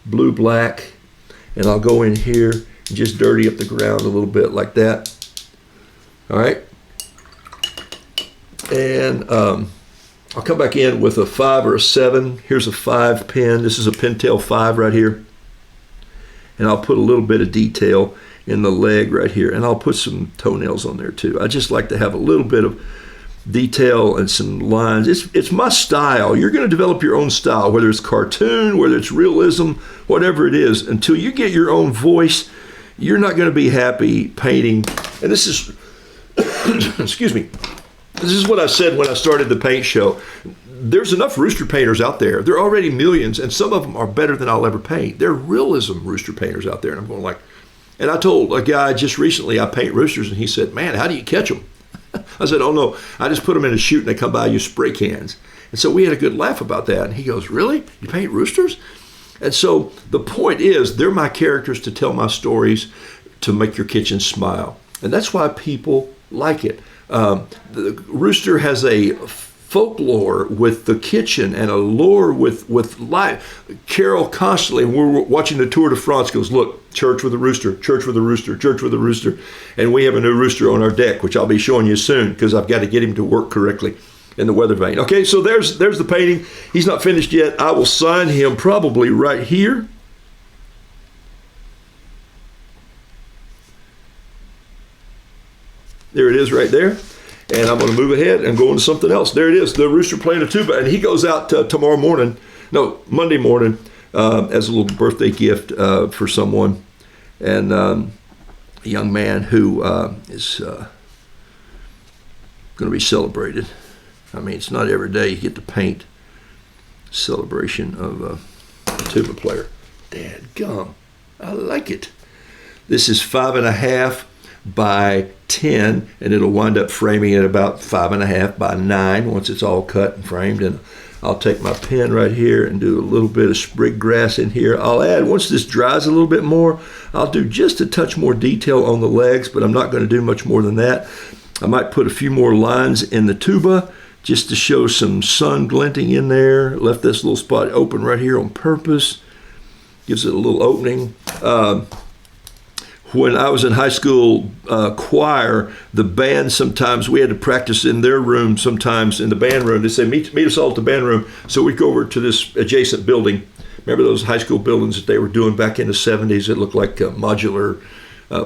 blue black, and I'll go in here and just dirty up the ground a little bit like that. All right, and I'll come back in with a 5 or a 7. Here's a 5 pen. This is a Pentel 5 right here, and I'll put a little bit of detail in the leg right here, and I'll put some toenails on there too. I just like to have a little bit of detail and some lines. It's my style. You're going to develop your own style, whether it's cartoon, whether it's realism, whatever it is. Until you get your own voice, you're not going to be happy painting. And this is excuse me, this is what I said when I started the paint show. There's enough rooster painters out there. There are already millions, and some of them are better than I'll ever paint. They're realism rooster painters out there. And I'm going like, and I told a guy just recently I paint roosters, and he said, man, how do you catch them? I said, oh no, I just put them in a chute and they come by, you spray cans. And so we had a good laugh about that. And he goes, really? You paint roosters? And so the point is, they're my characters to tell my stories, to make your kitchen smile. And that's why people like it. The rooster has a folklore with the kitchen and a lore with life. Carol constantly, when we're watching the Tour de France, goes, look, church with a rooster, church with a rooster, church with a rooster. And we have a new rooster on our deck, which I'll be showing you soon because I've got to get him to work correctly in the weather vane. Okay, so there's the painting. He's not finished yet. I will sign him probably right here. There it is right there. And I'm going to move ahead and go into something else. There it is, the rooster playing a tuba. And he goes out Monday morning, as a little birthday gift for someone. And a young man who is going to be celebrated. I mean, it's not every day you get to paint celebration of a tuba player. Dadgum, I like it. This is 5.5 by 10, and it'll wind up framing at about 5.5 by 9 once it's all cut and framed. And I'll take my pen right here and do a little bit of sprig grass in here. I'll add, once this dries a little bit more, I'll do just a touch more detail on the legs, but I'm not going to do much more than that. I might put a few more lines in the tuba just to show some sun glinting in there. Left this little spot open right here on purpose. Gives it a little opening. When I was in high school choir, the band, sometimes we had to practice in their room, sometimes in the band room. They say, meet us all at the band room. So we'd go over to this adjacent building. Remember those high school buildings that they were doing back in the 70s? It looked like modular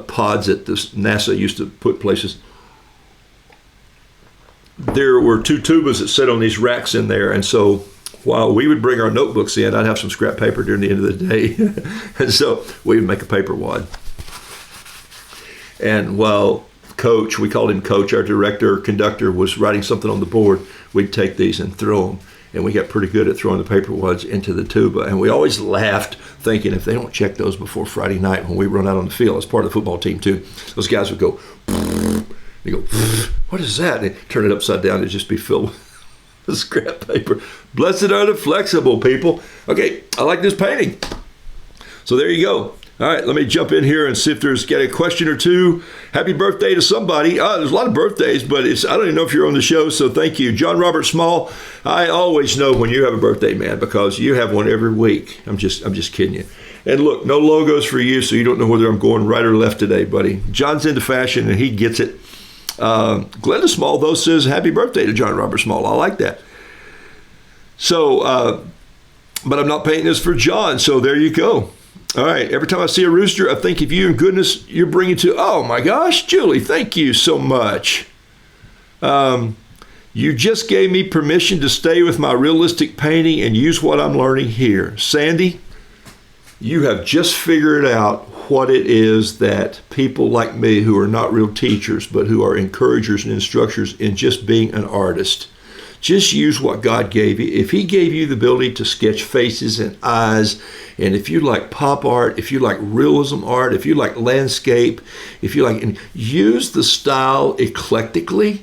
pods that NASA used to put places. There were 2 tubas that sat on these racks in there. And so while we would bring our notebooks in, I'd have some scrap paper during the end of the day. And so we would make a paper wad. And while Coach, we called him Coach, our director or conductor, was writing something on the board, we'd take these and throw them. And we got pretty good at throwing the paper wads into the tuba. And we always laughed, thinking if they don't check those before Friday night when we run out on the field, as part of the football team too, those guys would go, they go, what is that? And they turn it upside down, it'd just be filled with scrap paper. Blessed are the flexible people. Okay, I like this painting. So there you go. All right, let me jump in here and see if there's got a question or two. Happy birthday to somebody. There's a lot of birthdays, but I don't even know if you're on the show, so thank you. John Robert Small, I always know when you have a birthday, man, because you have one every week. I'm just kidding you. And look, no logos for you, so you don't know whether I'm going right or left today, buddy. John's into fashion, and he gets it. Glenda Small, though, says happy birthday to John Robert Small. I like that. So, but I'm not painting this for John, so there you go. All right, every time I see a rooster, I think of you and goodness you're bringing to, oh my gosh, Julie, thank you so much. You just gave me permission to stay with my realistic painting and use what I'm learning here. Sandy, you have just figured out what it is that people like me who are not real teachers, but who are encouragers and instructors in just being an artist. Just use what God gave you. If he gave you the ability to sketch faces and eyes, and if you like pop art, if you like realism art, if you like landscape, if you like, and use the style eclectically.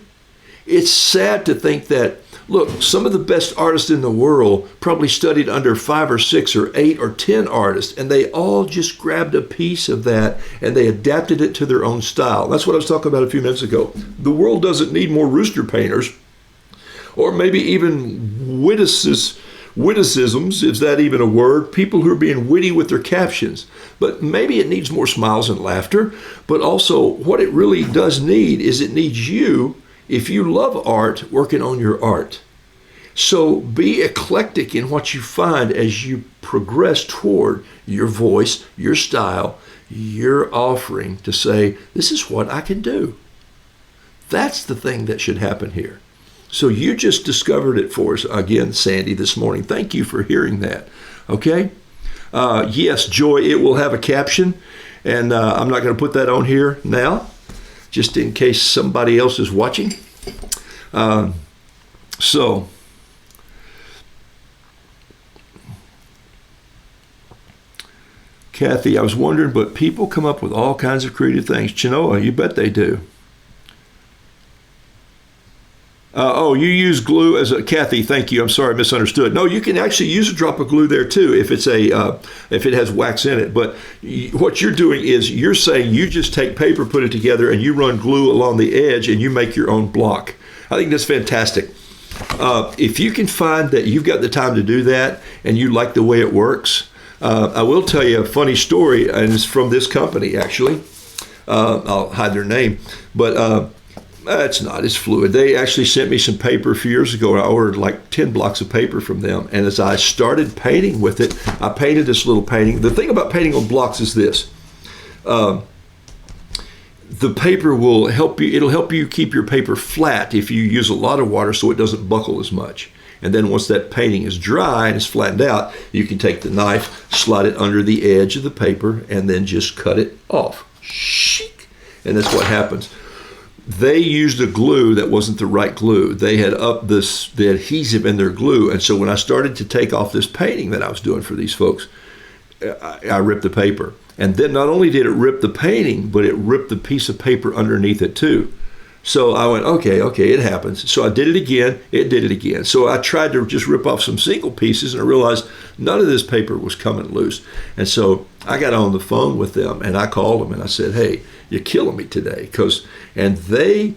It's sad to think that, look, some of the best artists in the world probably studied under 5 or 6 or 8 or 10 artists, and they all just grabbed a piece of that and they adapted it to their own style. That's what I was talking about a few minutes ago. The world doesn't need more rooster painters, or maybe even witticisms, is that even a word? People who are being witty with their captions. But maybe it needs more smiles and laughter. But also what it really does need is it needs you, if you love art, working on your art. So be eclectic in what you find as you progress toward your voice, your style, your offering to say, this is what I can do. That's the thing that should happen here. So you just discovered it for us again, Sandy, this morning. Thank you for hearing that. Okay? Yes, Joy, it will have a caption, and I'm not going to put that on here now, just in case somebody else is watching. So, Kathy, I was wondering, but people come up with all kinds of creative things. Chinoa, you bet they do. You use glue as a, Kathy, thank you. I'm sorry, I misunderstood. No, you can actually use a drop of glue there too if it's if it has wax in it. But what you're doing is you're saying you just take paper, put it together, and you run glue along the edge and you make your own block. I think that's fantastic. If you can find that you've got the time to do that and you like the way it works, I will tell you a funny story, and it's from this company actually. I'll hide their name, but it's fluid. They actually sent me some paper a few years ago. I ordered like 10 blocks of paper from them. And as I started painting with it, I painted this little painting. The thing about painting on blocks is this. The paper will help you. It'll help you keep your paper flat if you use a lot of water so it doesn't buckle as much. And then once that painting is dry and it's flattened out, you can take the knife, slide it under the edge of the paper, and then just cut it off. And that's what happens. They used a glue that wasn't the right glue. They had upped the adhesive in their glue. And so when I started to take off this painting that I was doing for these folks, I ripped the paper. And then not only did it rip the painting, but it ripped the piece of paper underneath it too. So I went, okay, it happens. So I did it again, it did it again. So I tried to just rip off some single pieces, and I realized none of this paper was coming loose. And so I got on the phone with them, and I called them, and I said, hey, you're killing me today. And they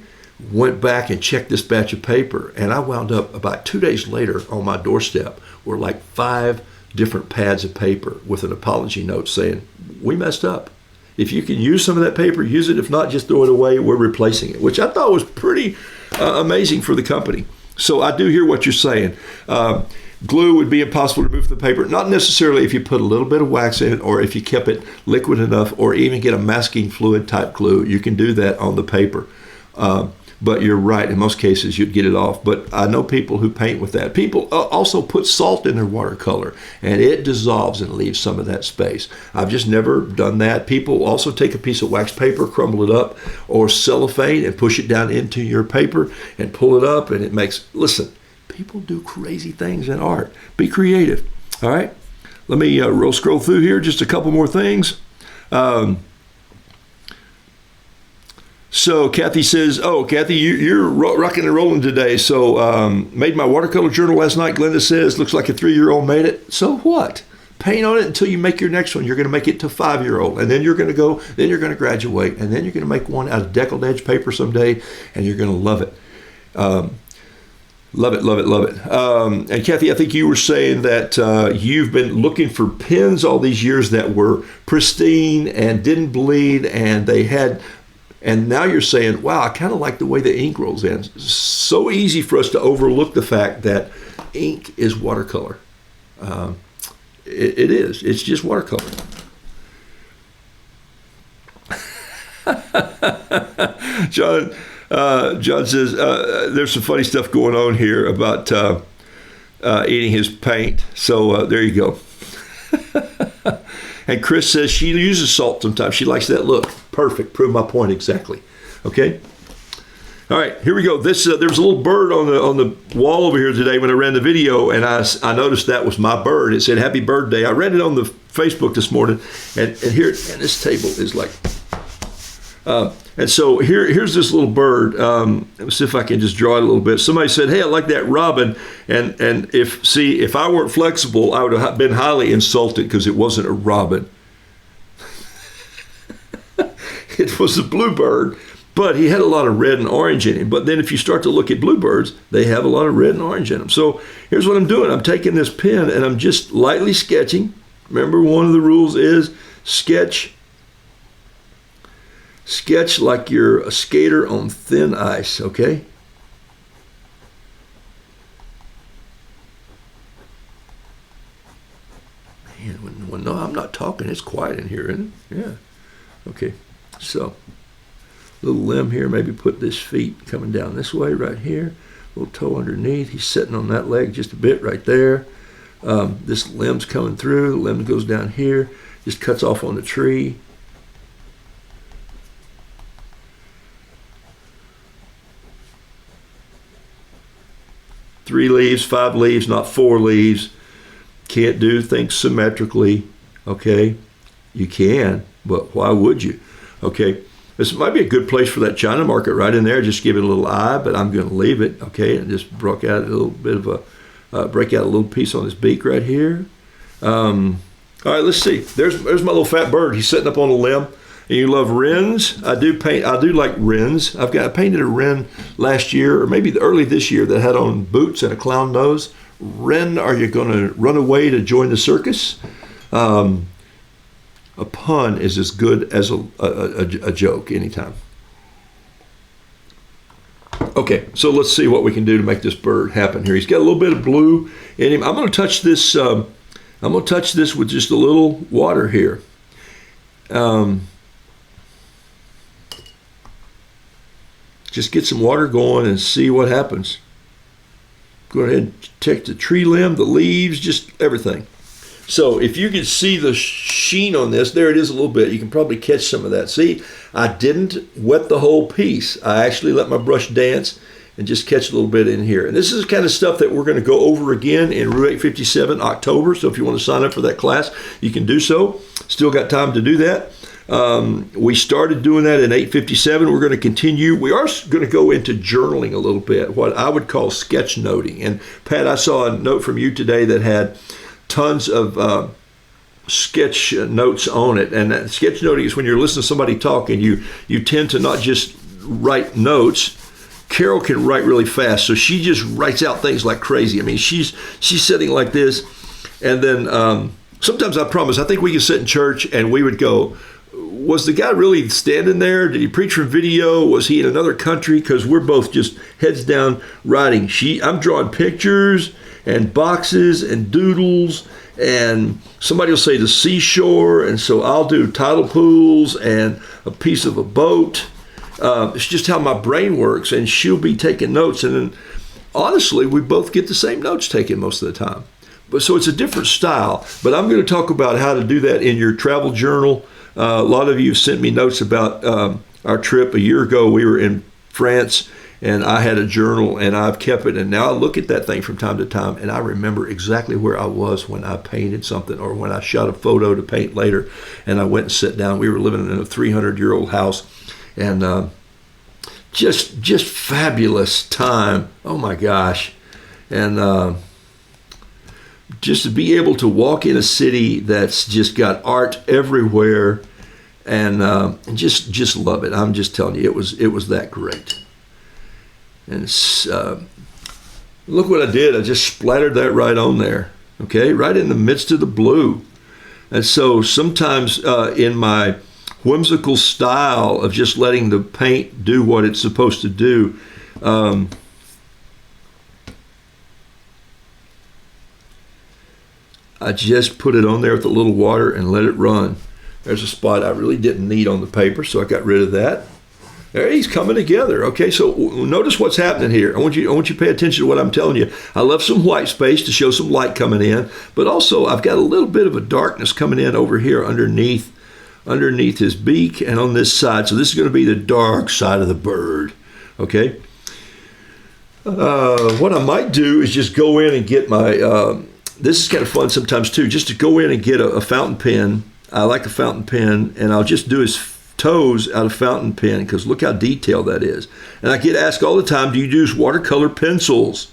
went back and checked this batch of paper, and I wound up about 2 days later on my doorstep were like 5 different pads of paper with an apology note saying, we messed up. If you can use some of that paper, use it. If not, just throw it away. We're replacing it, which I thought was pretty amazing for the company. So I do hear what you're saying. Glue would be impossible to remove from the paper. Not necessarily if you put a little bit of wax in it or if you kept it liquid enough or even get a masking fluid type glue. You can do that on the paper. But you're right, in most cases you'd get it off. But I know people who paint with that. People also put salt in their watercolor and it dissolves and leaves some of that space. I've just never done that. People also take a piece of wax paper, crumble it up, or cellophane and push it down into your paper and pull it up, and it makes, listen, people do crazy things in art. Be creative. All right, let me scroll through here, just a couple more things. So Kathy says, oh, Kathy, you're rocking and rolling today. So made my watercolor journal last night, Glenda says. Looks like a 3-year-old made it. So what? paint on it until you make your next one. You're going to make it to 5-year-old, and then you're going to graduate, and then you're going to make one out of deckled edge paper someday, and you're going to love it. Love it, love it, love it. And Kathy, I think you were saying that you've been looking for pens all these years that were pristine and didn't bleed, and now you're saying, wow, I kind of like the way the ink rolls in. So easy for us to overlook the fact that ink is watercolor. It is. It's just watercolor. John says, there's some funny stuff going on here about eating his paint. So there you go. And Chris says she uses salt sometimes. She likes that look. Perfect. Prove my point exactly. Okay. All right, here we go. This there was a little bird on the wall over here today when I ran the video, and I noticed that was my bird. It said "Happy Birthday." I read it on the Facebook this morning, and here, and this table is like, and so here's this little bird. Let's see if I can just draw it a little bit. Somebody said, "Hey, I like that robin," and if I weren't flexible, I would have been highly insulted because it wasn't a robin. It was a bluebird. But he had a lot of red and orange in him. But then if you start to look at bluebirds, they have a lot of red and orange in them. So here's what I'm doing. I'm taking this pen and I'm just lightly sketching. Remember, one of the rules is sketch like you're a skater on thin ice, okay? Man, when no, I'm not talking, it's quiet in here, isn't it? Yeah. Okay, so little limb here, maybe put this feet coming down this way right here, little toe underneath. He's sitting on that leg just a bit right there. This limb's coming through, the limb goes down here, just cuts off on the tree. Three leaves, 5 leaves, not 4 leaves. Can't do things symmetrically, okay? You can, but why would you? Okay. This might be a good place for that China market right in there. Just give it a little eye, but I'm going to leave it, okay? And just break out a little bit of break out a little piece on his beak right here. All right, let's see. There's my little fat bird. He's sitting up on a limb. And you love wrens. I do like wrens. I painted a wren last year, or maybe early this year, that had on boots and a clown nose. Wren, are you going to run away to join the circus? A pun is as good as a joke anytime. Okay, so let's see what we can do to make this bird happen here. He's got a little bit of blue in him. I'm going to touch this. I'm going to touch this with just a little water here. Just get some water going and see what happens. Go ahead and take the tree limb, the leaves, just everything. So if you can see the sheen on this, there it is a little bit. You can probably catch some of that. See, I didn't wet the whole piece. I actually let my brush dance and just catch a little bit in here. And this is the kind of stuff that we're going to go over again in Rue 857 October. So if you want to sign up for that class, you can do so. Still got time to do that. We started doing that in 857. We're going to continue. We are going to go into journaling a little bit, what I would call sketch noting. And Pat, I saw a note from you today that had tons of sketch notes on it. And that sketch noting is when you're listening to somebody talk and you tend to not just write notes. Carol can write really fast, so she just writes out things like crazy. I mean, she's sitting like this, and then sometimes I think we could sit in church and we would go, was the guy really standing there? Did he preach from video? Was he in another country? Because we're both just heads down writing. I'm drawing pictures and boxes and doodles, and somebody will say the seashore, and so I'll do tidal pools and a piece of a boat. It's just how my brain works, and she'll be taking notes, and then honestly, we both get the same notes taken most of the time. But so it's a different style, but I'm going to talk about how to do that in your travel journal. A lot of you sent me notes about our trip a year ago. We were in France, and I had a journal, and I've kept it. And now I look at that thing from time to time, and I remember exactly where I was when I painted something or when I shot a photo to paint later. And I went and sat down. We were living in a 300-year-old house, and just fabulous time. Oh, my gosh. And just to be able to walk in a city that's just got art everywhere, and just love it. I'm just telling you, it was that great. And look what I did. I just splattered that right on there, okay, right in the midst of the blue. And so sometimes in my whimsical style of just letting the paint do what it's supposed to do, I just put it on there with a little water and let it run. There's a spot I really didn't need on the paper, so I got rid of that. There, he's coming together. Okay, so notice what's happening here. I want you to pay attention to what I'm telling you. I left some white space to show some light coming in, but also I've got a little bit of a darkness coming in over here underneath his beak and on this side. So this is going to be the dark side of the bird. Okay. What I might do is just go in and get my. This is kind of fun sometimes too, just to go in and get a fountain pen. I like a fountain pen, and I'll just do his toes out of fountain pen, because look how detailed that is. And I get asked all the time, do you use watercolor pencils?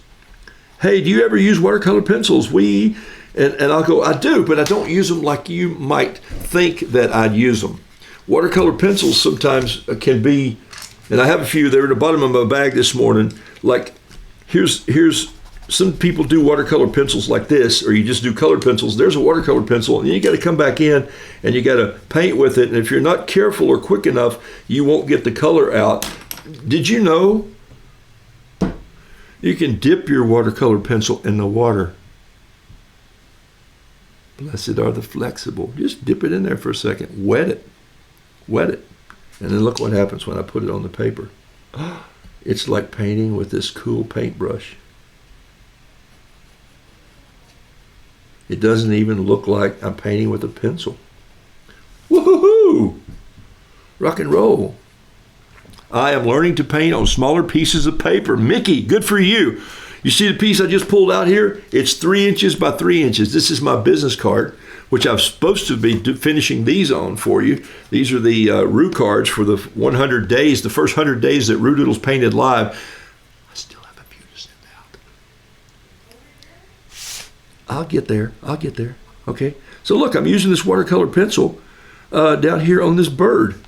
Hey, do you ever use watercolor pencils? And I'll go, I do, but I don't use them like you might think that I'd use them. Watercolor pencils sometimes can be, and I have a few, they're at the bottom of my bag this morning. Like, here's some people do watercolor pencils like this, or you just do colored pencils. There's a watercolor pencil, and you got to come back in and you got to paint with it. And if you're not careful or quick enough, you won't get the color out. Did you know you can dip your watercolor pencil in the water? Blessed are the flexible. Just dip it in there for a second. Wet it. And then look what happens when I put it on the paper. It's like painting with this cool paintbrush. It doesn't even look like I'm painting with a pencil. Woohoo! Rock and roll. I am learning to paint on smaller pieces of paper. Mickey, good for you. You see the piece I just pulled out here? It's 3 inches by 3 inches. This is my business card, which I'm supposed to be finishing these on for you. These are the Roo cards for the 100 days, the first 100 days that Roodoodles painted live. I still have a few to send out. I'll get there. Okay. So look, I'm using this watercolor pencil down here on this bird.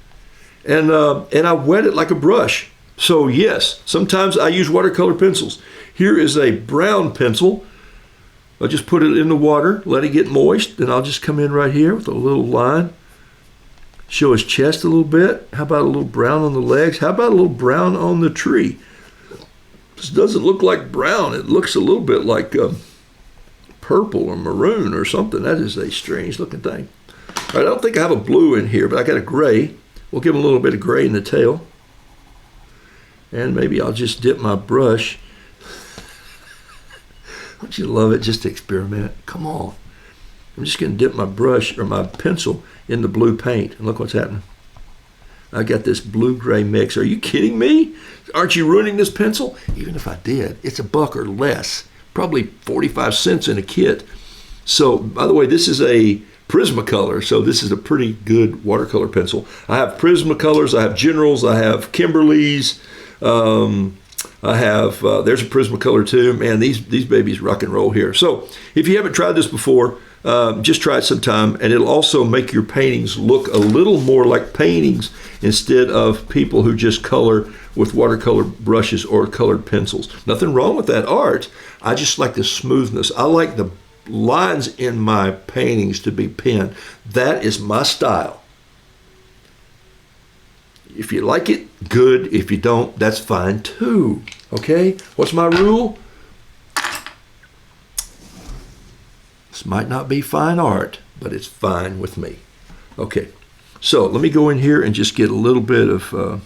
And I wet it like a brush. So yes, sometimes I use watercolor pencils. Here is a brown pencil. I'll just put it in the water, let it get moist, then I'll just come in right here with a little line. Show his chest a little bit. How about a little brown on the legs? How about a little brown on the tree? This doesn't look like brown. It looks a little bit like purple or maroon or something. That is a strange looking thing. All right, I don't think I have a blue in here, but I got a gray. We'll give him a little bit of gray in the tail. And maybe I'll just dip my brush. Don't you love it? Just to experiment. Come on. I'm just going to dip my brush or my pencil in the blue paint. And look what's happening. I got this blue-gray mix. Are you kidding me? Aren't you ruining this pencil? Even if I did, it's $1 or less. Probably 45 cents in a kit. So, by the way, this is a Prismacolor, so this is a pretty good watercolor pencil. I have Prismacolors, I have Generals, I have Kimberly's, I have, there's a Prismacolor too. Man, these babies rock and roll here. So if you haven't tried this before, just try it sometime, and it'll also make your paintings look a little more like paintings instead of people who just color with watercolor brushes or colored pencils. Nothing wrong with that art. I just like the smoothness. I like the lines in my paintings to be pen. That is my style. If you like it, good. If you don't, that's fine too. Okay? What's my rule? This might not be fine art, but it's fine with me. Okay. So let me go in here and just get a little bit of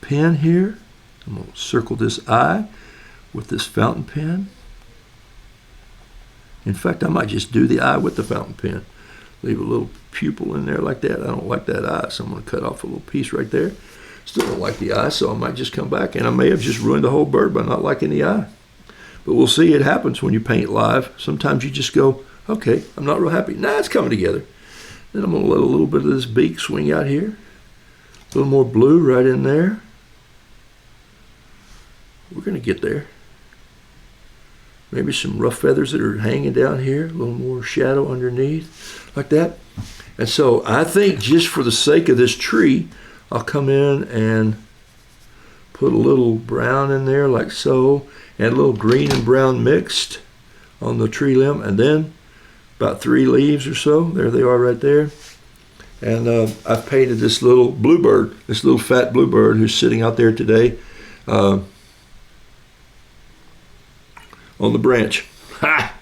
pen here. I'm going to circle this eye with this fountain pen. In fact, I might just do the eye with the fountain pen. Leave a little pupil in there like that. I don't like that eye, so I'm going to cut off a little piece right there. Still don't like the eye, so I might just come back, and I may have just ruined the whole bird by not liking the eye. But we'll see. It happens when you paint live. Sometimes you just go, okay, I'm not real happy. Nah, it's coming together. Then I'm going to let a little bit of this beak swing out here. A little more blue right in there. We're going to get there. Maybe some rough feathers that are hanging down here, a little more shadow underneath, like that. And so I think just for the sake of this tree, I'll come in and put a little brown in there like so, and a little green and brown mixed on the tree limb, and then about 3 leaves or so. There they are right there. And I've painted this little bluebird, this little fat bluebird who's sitting out there today on the branch. Ha!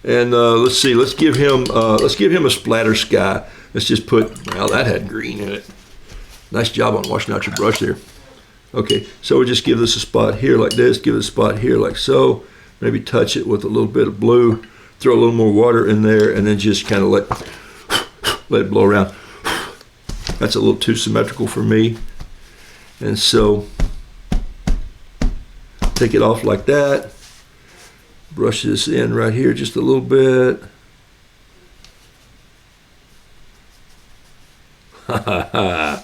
And let's see, let's give him a splatter sky. Let's just put, well, that had green in it. Nice job on washing out your brush there. Okay, so we'll just give this a spot here like this, give it a spot here like so. Maybe touch it with a little bit of blue, throw a little more water in there, and then just kind of let it blow around. That's a little too symmetrical for me. And so take it off like that. Brush this in right here just a little bit. There's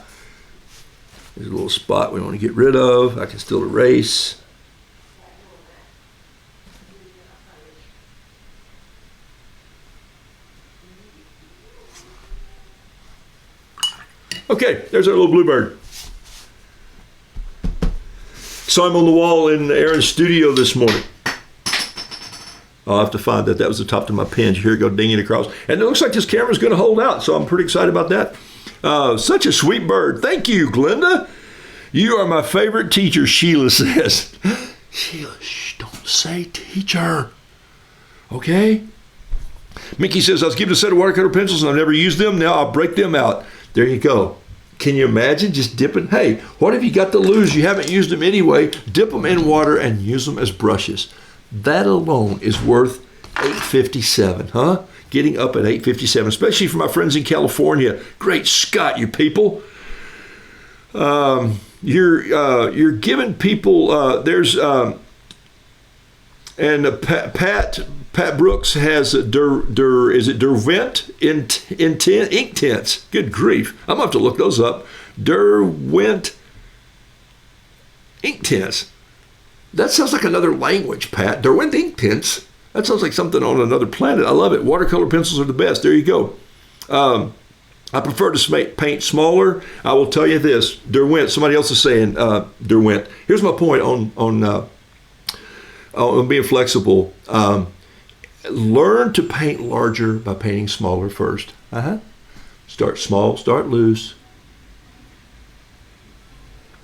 a little spot we want to get rid of. I can still erase. Okay, there's our little bluebird. Saw him on the wall in Aaron's studio this morning. I'll have to find that. That was the top of my pin. Here it go dinging across. And it looks like this camera's going to hold out, so I'm pretty excited about that. Such a sweet bird. Thank you, Glenda. You are my favorite teacher, Sheila says. Sheila, shh, don't say teacher. Okay? Mickey says, I was given a set of watercolor pencils and I've never used them. Now I'll break them out. There you go. Can you imagine just dipping? Hey, what have you got to lose? You haven't used them anyway. Dip them in water and use them as brushes. That alone is worth $8.57, huh? Getting up at $8.57, especially for my friends in California. Great Scott, you people. You're giving people, Pat Brooks has is it Derwent ink tints? Good grief. I'm going to have to look those up. Derwent ink tints. That sounds like another language, Pat. Derwent ink tints. That sounds like something on another planet. I love it. Watercolor pencils are the best. There you go. I prefer to paint smaller. I will tell you this. Derwent, somebody else is saying Derwent. Here's my point on being flexible. Learn to paint larger by painting smaller first. Start small, start loose.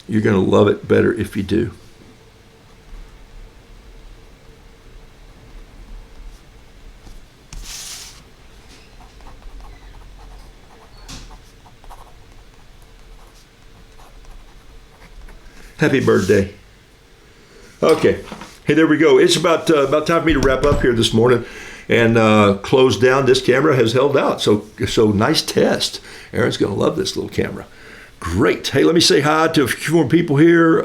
You're going to love it better if you do. Happy birthday. Okay. Hey, there we go. It's about time for me to wrap up here this morning and close down. This camera has held out. So nice test. Aaron's going to love this little camera. Great. Hey, let me say hi to a few more people here.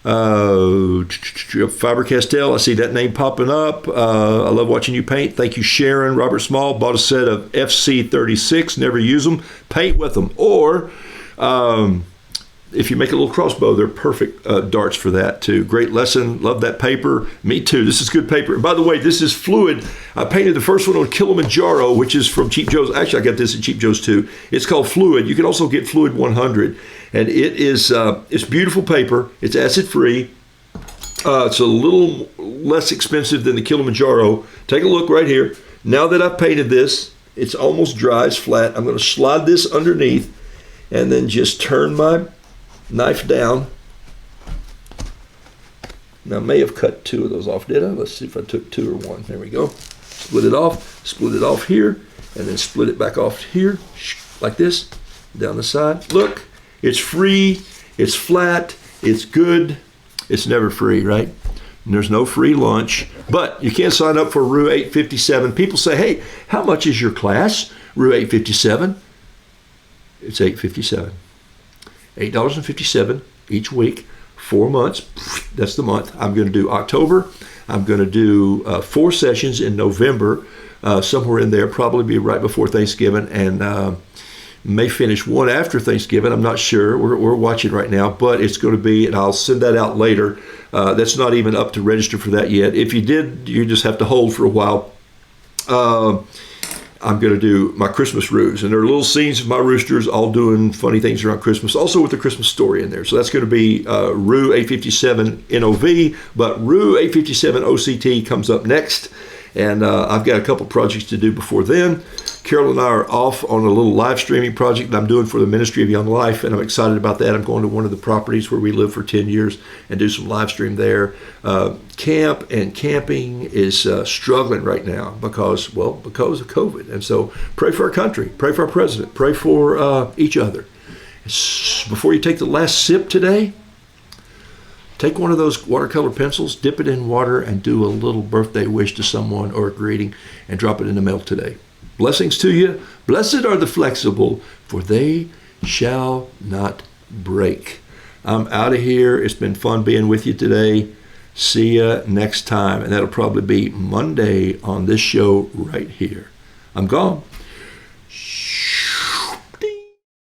Faber Castell, I see that name popping up. I love watching you paint. Thank you, Sharon. Robert Small bought a set of FC36. Never use them. Paint with them. Or if you make a little crossbow, they're perfect darts for that too. Great lesson. Love that paper. Me too. This is good paper. And by the way, this is fluid. I painted the first one on Kilimanjaro, which is from Cheap Joe's. Actually, I got this at Cheap Joe's too. It's called Fluid. You can also get Fluid 100. And it is it's beautiful paper. It's acid free. It's a little less expensive than the Kilimanjaro. Take a look right here. Now that I've painted this, it's almost dry. It's flat. I'm going to slide this underneath and then just turn my knife down. Now I may have cut 2 of those off, did I? Let's see if I took 2 or 1. There we go. Split it off here, and then split it back off here, like this, down the side. Look, it's free, it's flat, it's good. It's never free, right? And there's no free lunch, but you can't sign up for Rue 857. People say, hey, how much is your class? Rue 857. It's $8.57. $8.57 each week, 4 months. That's the month. I'm going to do October. I'm going to do 4 sessions in November, somewhere in there, probably be right before Thanksgiving, and May finish one after Thanksgiving. I'm not sure. We're watching right now, but it's going to be, and I'll send that out later. That's not even up to register for that yet. If you did, you just have to hold for a while. I'm going to do my Christmas roos, and there are little scenes of my roosters all doing funny things around Christmas, also with the Christmas story in there. So that's going to be Roo 857 NOV, but Roo 857 OCT comes up next, and I've got a couple projects to do before then. Carol and I are off on a little live streaming project that I'm doing for the Ministry of Young Life, and I'm excited about that. I'm going to one of the properties where we lived for 10 years and do some live stream there. Camp and camping is struggling right now because of COVID. And so pray for our country, pray for our president, pray for each other. Before you take the last sip today, take one of those watercolor pencils, dip it in water, and do a little birthday wish to someone or a greeting and drop it in the mail today. Blessings to you. Blessed are the flexible, for they shall not break. I'm out of here. It's been fun being with you today. See ya next time. And that'll probably be Monday on this show right here. I'm gone.